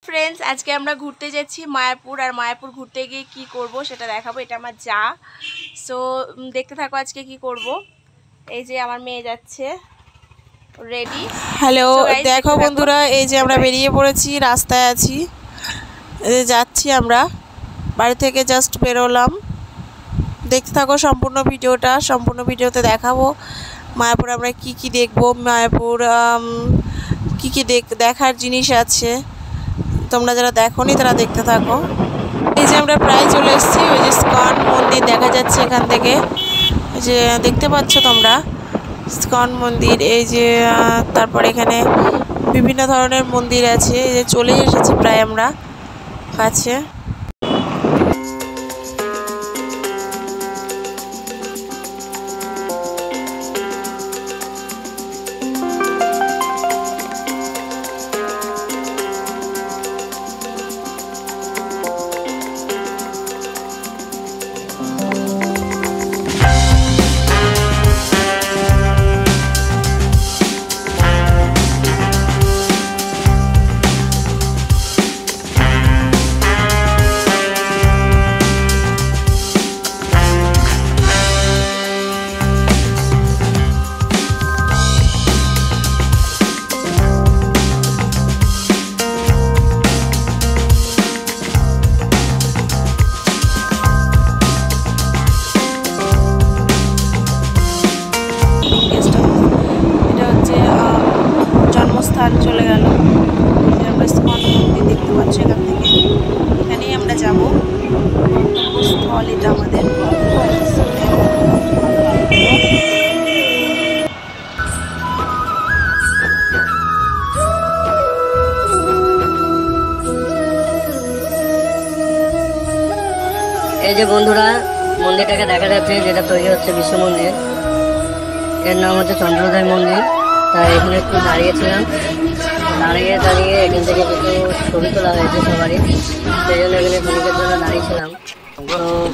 Friends आज के আমরা ঘুরতে যাচ্ছি মায়াপুর আর মায়াপুর ঘুরতে গিয়ে কি করব সেটা দেখাবো। এটা আমার যা, সো দেখতে থাকো আজকে কি করব। এই যে আমার মেয়ে যাচ্ছে রেডি। হ্যালো দেখো বন্ধুরা, এই যে আমরা বেরিয়ে পড়েছি, রাস্তায় আছি, যাচ্ছি আমরা, বাড়ি থেকে জাস্ট বেরোলাম। দেখতে থাকো সম্পূর্ণ ভিডিওটা, সম্পূর্ণ ভিডিওতে দেখাবো মায়াপুর আমরা কি কি দেখবো, মায়াপুর কি কি দেখার জিনিস আছে। তোমরা যারা দেখোনি তারা দেখতে থাকো। এই যে আমরা প্রায় চলে এসেছি, ওই যে স্কন মন্দির দেখা যাচ্ছে এখান থেকে, যে দেখতে পাচ্ছ তোমরা স্কন মন্দির। এই যে তারপর এখানে বিভিন্ন ধরনের মন্দির আছে। এই যে চলে এসেছি প্রায় আমরা কাছে। জন্মস্থান চলে গেল, আমরা স্কন মন্দির দেখতে পাচ্ছি এখান থেকে, এখানেই আমরা যাবো, গন্তব্যস্থল এটা আমাদের। এই যে বন্ধুরা মন্দিরটাকে দেখা যাচ্ছে, যেটা তৈরি হচ্ছে বিশ্ব মন্দির, এর নাম হচ্ছে চন্দ্রোদয় মন্দির। তাই এখানে একটু দাঁড়িয়েছিলাম, দাঁড়িয়ে এখান থেকে কিছু ছবি তোলা হয়েছে সবারই, সেই জন্য এখানে ছবির জন্য দাঁড়িয়েছিলাম।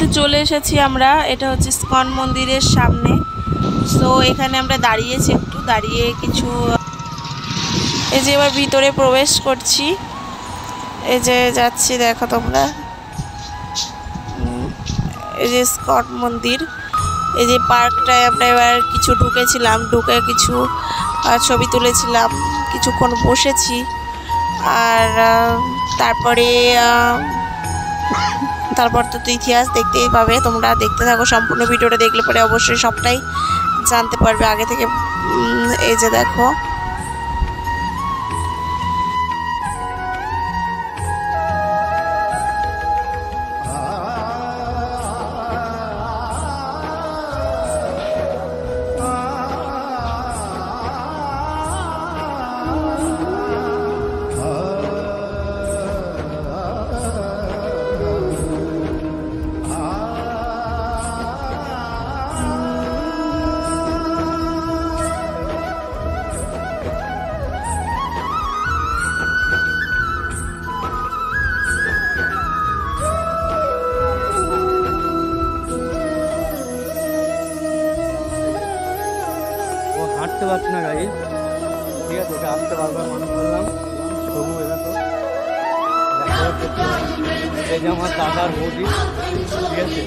তো চলে এসেছি আমরা, এটা হচ্ছে স্কন মন্দিরের সামনে। সো এখানে আমরা দাঁড়িয়েছি, একটু দাঁড়িয়ে কিছু, এই যে এবার ভিতরে প্রবেশ করছি, এই যে যাচ্ছি দেখো তোমরা, এই যে স্কন মন্দির। এই যে পার্কটায় আমরা এবার কিছু ঢুকেছিলাম, ঢুকে কিছু ছবি তুলেছিলাম, কিছুক্ষণ বসেছি, আর তারপর তো ইতিহাস দেখতেই পাবে। তোমরা দেখতে থাকো, সম্পূর্ণ ভিডিওটা দেখলে পরে অবশ্যই সবটাই জানতে পারবে আগে থেকে। এই যে দেখো, হাঁটতে পারছি না গাড়ি, ঠিক আছে, ওকে আসতে বারবার মনে করলাম, তবু এরা তো এই যে আমার দাদার বৌদি, ঠিক আছে,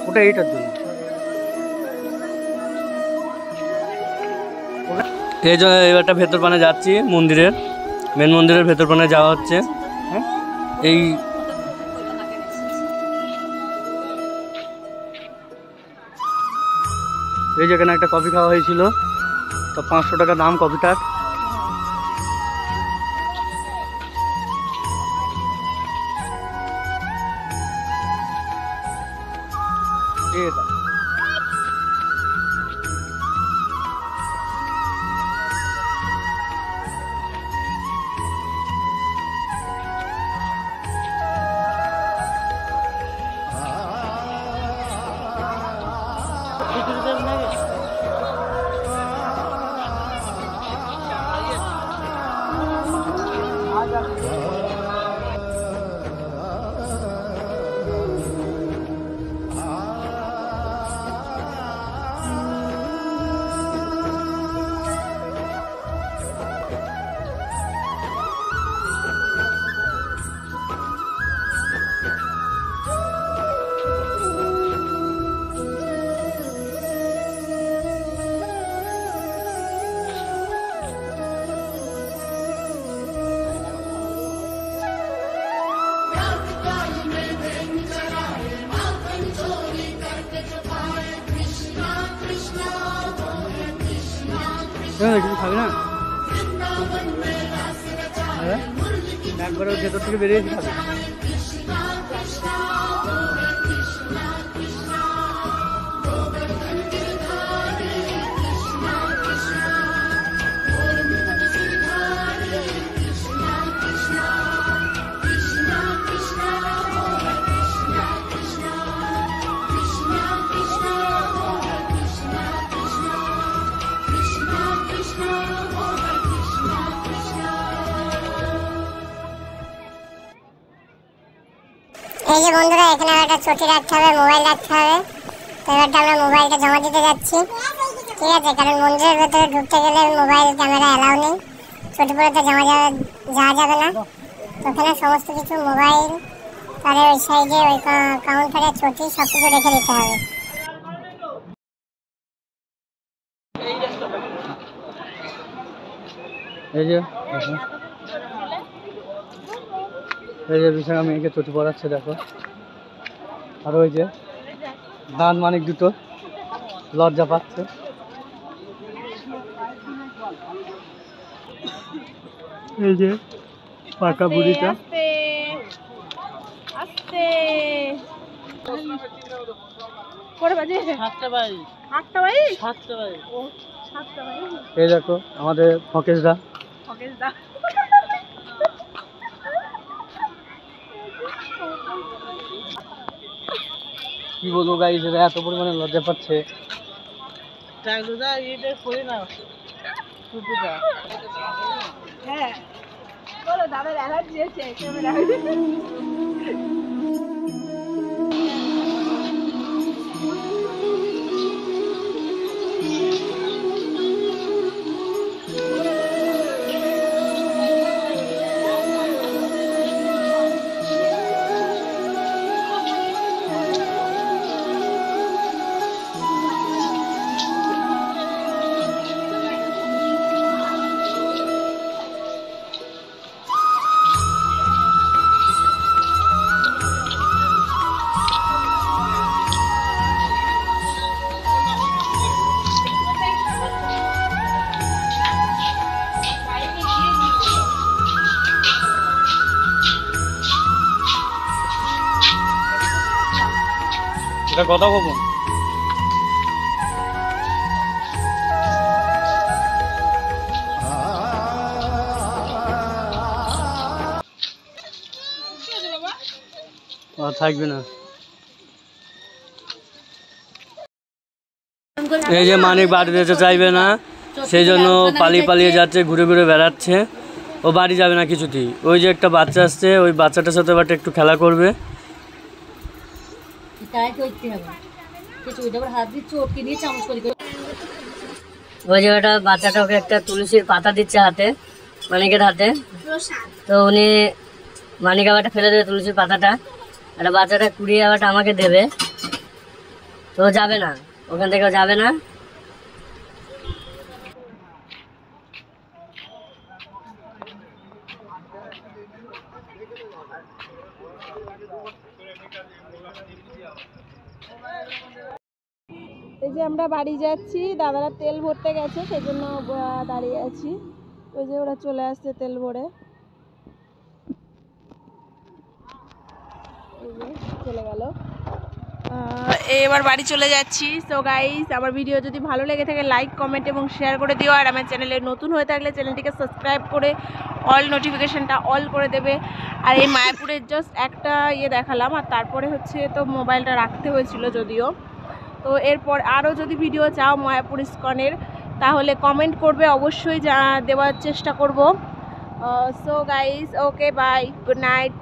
ওটা এইটার জন্য। এই যে এবারটা ভেতর পানে যাচ্ছি, মন্দিরের মেন মন্দিরের ভেতর পানে যাওয়া হচ্ছে। এই এই যেখানে একটা কফি খাওয়া হয়েছিল, তো 500 টাকা দাম কফিটার। এটা কিছু খাবে না, একবারে ভেতর থেকে বেরিয়েছি খাবে। এই যে বন্ধুরা, এখানে একটা চটি রাখতে হবে, মোবাইল রাখতে হবে। তো এবারটা আমরা মোবাইলটা জমা দিতে যাচ্ছি, ঠিক আছে? কারণ মন্দিরের ভেতরে ঢুকতে গেলে মোবাইল ক্যামেরা অ্যালাউ নেই, চটি পরে তো যাওয়া যাবে না। তো ওখানে সমস্ত কিছু মোবাইল, তাহলে ওই সাইডে ওই কাউন্টারে চটি সব কিছু রেখে দিতে হবে। এই যে বিশাখা মেয়েকে চটি পড়াচ্ছে, দেখো। আর ওই যে দান মানিক দুটো লজ্জা পাচ্ছে। এই যে পাকা বুড়িটা, এই দেখো আমাদের ফকেশদা। কি বলবো গাইস, এরা এত পরিমাণে লজ্জা পাচ্ছে। হ্যাঁ বলো, দাদার অ্যালার্জি আছে ক্যামেরা। এটা কথা বলবো। থাকবে না। এই যে মানিক বাড়ি যেতে চাইবে না, সেই জন্য পালিয়ে যাচ্ছে, ঘুরে ঘুরে বেড়াচ্ছে। ও বাড়ি যাবে না কিছুতেই। ওই যে একটা বাচ্চা আসছে, ওই বাচ্চাটার সাথে এবার একটু খেলা করবে। ওই জায়গাটা বাচ্চাটা ওকে একটা তুলসীর পাতা দিচ্ছে হাতে, মানিকের হাতে। তো উনি মানিক আবারটা ফেলে দেবে তুলসীর পাতাটা, একটা বাচ্চাটা কুড়িয়ে আবারটা আমাকে দেবে। তো যাবে না, ওখান থেকে যাবে না। এই যে আমরা বাড়ি যাচ্ছি, দাদারা তেল ভরতে গেছে সেজন্য দাঁড়িয়ে আছি। ওই যে ওরা চলে আসছে তেল ভরে, এই যে চলে গেল। এবার বাড়ি চলে যাচ্ছি। সো গাইস, আমার ভিডিও যদি ভালো লেগে থাকে লাইক কমেন্ট এবং শেয়ার করে দিও। আর আমার চ্যানেলে নতুন হয়ে থাকলে চ্যানেলটিকে সাবস্ক্রাইব করে অল নোটিফিকেশানটা অল করে দেবে। আর এই মায়াপুরের জাস্ট একটা দেখালাম, আর তারপরে হচ্ছে তো মোবাইলটা রাখতে হয়েছিল যদিও। তো এরপর আরও যদি ভিডিও চাও মায়াপুর ইস্কনের তাহলে কমেন্ট করবে, অবশ্যই দেওয়ার চেষ্টা করব। So guys, okay bye, good night.